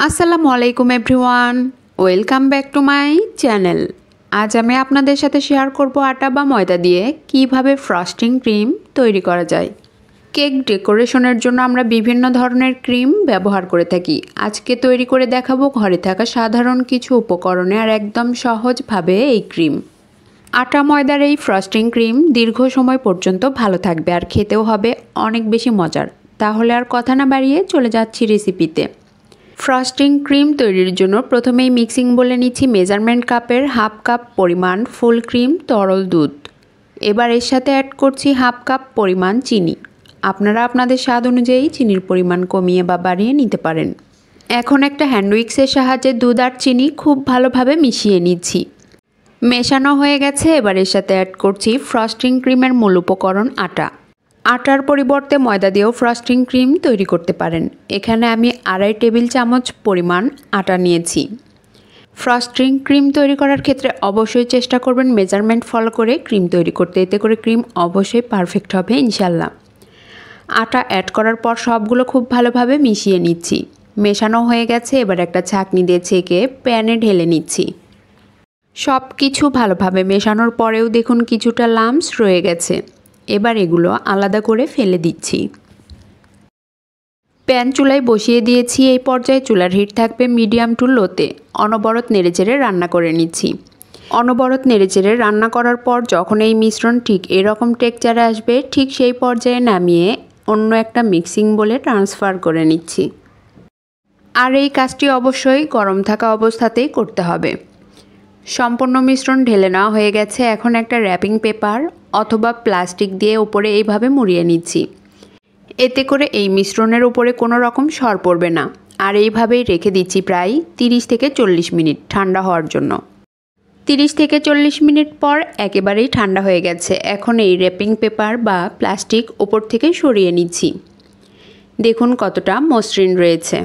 আসসালামু আলাইকুম everyone, welcome back to my channel. আজ আমি আপনাদের সাথে শেয়ার করব আটা বা ময়দা দিয়ে কিভাবে ফ্রস্টিং ক্রিম তৈরি করা যায়। কেক ডেকোরেশনের জন্য আমরা বিভিন্ন ধরনের ক্রিম ব্যবহার করে থাকি। আজকে তৈরি করে দেখাবো ঘরে থাকা সাধারণ কিছু উপকরণে আর একদম সহজভাবে এই ক্রিম। আটা ময়দার এই ফ্রস্টিং ক্রিম দীর্ঘ সময় পর্যন্ত ভালো থাকবে আর খেতেও হবে অনেক বেশি মজার। তাহলে আর কথা না বাড়িয়ে চলে যাচ্ছি রেসিপিতে। ফ্রস্টিং ক্রিম তৈরির জন্য প্রথমেই মিক্সিং বলে নিচ্ছি মেজারমেন্ট কাপের হাফ কাপ পরিমাণ ফুল ক্রিম তরল দুধ। এবার এর সাথে অ্যাড করছি হাফ কাপ পরিমাণ চিনি। আপনারা আপনাদের স্বাদ অনুযায়ী চিনির পরিমাণ কমিয়ে বা বাড়িয়ে নিতে পারেন। এখন একটা হ্যান্ড উইক্সের সাহায্যে দুধ আর চিনি খুব ভালোভাবে মিশিয়ে নিচ্ছি। মেশানো হয়ে গেছে। এবার এর সাথে অ্যাড করছি ফ্রস্টিং ক্রিমের মূল উপকরণ আটা। আটার পরিবর্তে ময়দা দিয়েও ফ্রস্টিং ক্রিম তৈরি করতে পারেন। এখানে আমি 2.5 টেবিল চামচ পরিমাণ আটা নিয়েছি। ফ্রস্টিং ক্রিম তৈরি করার ক্ষেত্রে অবশ্যই চেষ্টা করবেন মেজারমেন্ট ফলো করে ক্রিম তৈরি করতে, এতে করে ক্রিম অবশ্যই পারফেক্ট হবে ইনশাল্লাহ। আটা অ্যাড করার পর সবগুলো খুব ভালোভাবে মিশিয়ে নিচ্ছি। মেশানো হয়ে গেছে। এবার একটা ছাঁকনি দিয়ে ছেঁকে প্যানে ঢেলে নিচ্ছি। সব কিছু ভালোভাবে মেশানোর পরেও দেখুন কিছুটা লাম্পস রয়ে গেছে। এবার এগুলো আলাদা করে ফেলে দিচ্ছি। প্যান চুলায় বসিয়ে দিয়েছি। এই পর্যায়ে চুলার হিট থাকবে মিডিয়াম টু লোতে। অনবরত নেড়েচেড়ে রান্না করে নিচ্ছি। অনবরত নেড়েচেড়ে রান্না করার পর যখন এই মিশ্রণ ঠিক এরকম টেক্সচারে আসবে, ঠিক সেই পর্যায়ে নামিয়ে অন্য একটা মিক্সিং বলে ট্রান্সফার করে নিচ্ছি। আর এই কাজটি অবশ্যই গরম থাকা অবস্থাতেই করতে হবে। সম্পূর্ণ মিশ্রণ ঢেলে নেওয়া হয়ে গেছে। এখন একটা র্যাপিং পেপার অথবা প্লাস্টিক দিয়ে উপরে এইভাবে মুড়িয়ে নিচ্ছি। এতে করে এই মিশ্রণের উপরে কোনো রকম সর পড়বে না। আর এইভাবেই রেখে দিচ্ছি প্রায় 30 থেকে 40 মিনিট ঠান্ডা হওয়ার জন্য। 30 থেকে 40 মিনিট পর একেবারেই ঠান্ডা হয়ে গেছে। এখন এই র্যাপিং পেপার বা প্লাস্টিক উপর থেকে সরিয়ে নিচ্ছি। দেখুন কতটা মসৃণ রয়েছে।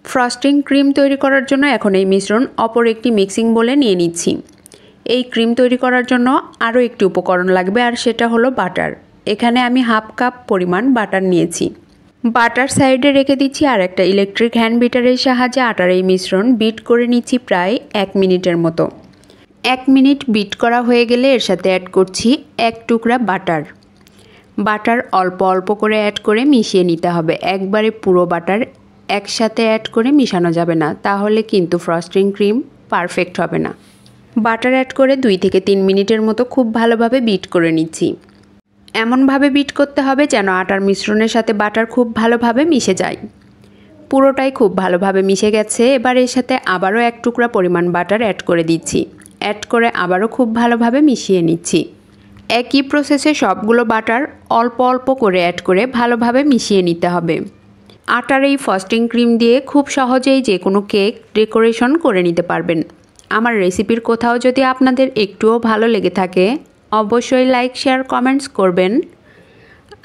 ফ্রস্টিং ক্রিম তৈরি করার জন্য এখন এই মিশ্রণ অপর একটি মিক্সিং বলে নিয়ে নিচ্ছি। এই ক্রিম তৈরি করার জন্য আরও একটি উপকরণ লাগবে, আর সেটা হলো বাটার। এখানে আমি হাফ কাপ পরিমাণ বাটার নিয়েছি। বাটার সাইডে রেখে দিচ্ছি। আর একটা ইলেকট্রিক হ্যান্ড বিটারের সাহায্যে আটার এই মিশ্রণ বিট করে নিচ্ছি প্রায় 1 মিনিটের মতো। 1 মিনিট বিট করা হয়ে গেলে এর সাথে অ্যাড করছি 1 টুকরা বাটার। বাটার অল্প অল্প করে অ্যাড করে মিশিয়ে নিতে হবে। একবারে পুরো বাটার একসাথে অ্যাড করে মিশানো যাবে না, তাহলে কিন্তু ফ্রস্টিং ক্রিম পারফেক্ট হবে না। বাটার অ্যাড করে 2 থেকে 3 মিনিটের মতো খুব ভালোভাবে বিট করে নিচ্ছি। এমনভাবে বিট করতে হবে যেন আটার মিশ্রণের সাথে বাটার খুব ভালোভাবে মিশে যায়। পুরোটাই খুব ভালোভাবে মিশে গেছে। এবার এর সাথে আবারও 1 টুকরা পরিমাণ বাটার অ্যাড করে দিচ্ছি। অ্যাড করে আবারও খুব ভালোভাবে মিশিয়ে নিচ্ছি। একই প্রসেসে সবগুলো বাটার অল্প অল্প করে অ্যাড করে ভালোভাবে মিশিয়ে নিতে হবে। আটার এই ফ্রস্টিং ক্রিম দিয়ে খুব সহজেই যে কোনো কেক ডেকোরেশন করে নিতে পারবেন। আমার রেসিপির কোথাও যদি আপনাদের একটুও ভালো লেগে থাকে অবশ্যই লাইক শেয়ার কমেন্টস করবেন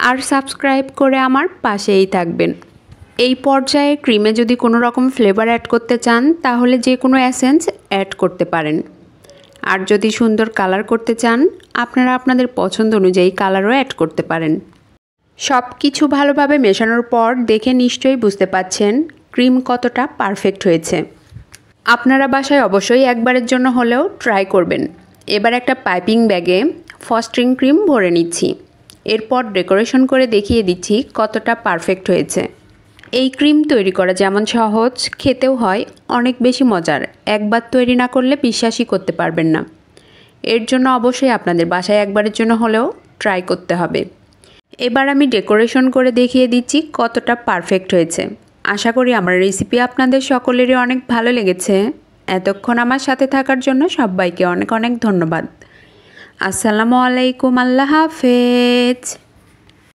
আর সাবস্ক্রাইব করে আমার পাশেই থাকবেন। এই পর্যায়ে ক্রিমে যদি কোনো রকম ফ্লেভার অ্যাড করতে চান তাহলে যে কোনো এসেন্স অ্যাড করতে পারেন। আর যদি সুন্দর কালার করতে চান আপনারা আপনাদের পছন্দ অনুযায়ী কালারও অ্যাড করতে পারেন। সব কিছু ভালোভাবে মেশানোর পর দেখে নিশ্চয়ই বুঝতে পাচ্ছেন ক্রিম কতটা পারফেক্ট হয়েছে। আপনারা বাসায় অবশ্যই একবারের জন্য হলেও ট্রাই করবেন। এবার একটা পাইপিং ব্যাগে ফ্রস্টিং ক্রিম ভরে নিচ্ছি। এরপর ডেকোরেশন করে দেখিয়ে দিচ্ছি কতটা পারফেক্ট হয়েছে। এই ক্রিম তৈরি করা যেমন সহজ, খেতেও হয় অনেক বেশি মজার। একবার তৈরি না করলে বিশ্বাসই করতে পারবেন না। এর জন্য অবশ্যই আপনাদের বাসায় একবারের জন্য হলেও ট্রাই করতে হবে। এবার আমি ডেকোরেশন করে দেখিয়ে দিচ্ছি কতটা পারফেক্ট হয়েছে। আশা করি আমার রেসিপি আপনাদের সকলেরই অনেক ভালো লেগেছে। এতক্ষণ আমার সাথে থাকার জন্য সবাইকে অনেক অনেক ধন্যবাদ। আসসালামু আলাইকুম। আল্লাহ হাফেজ।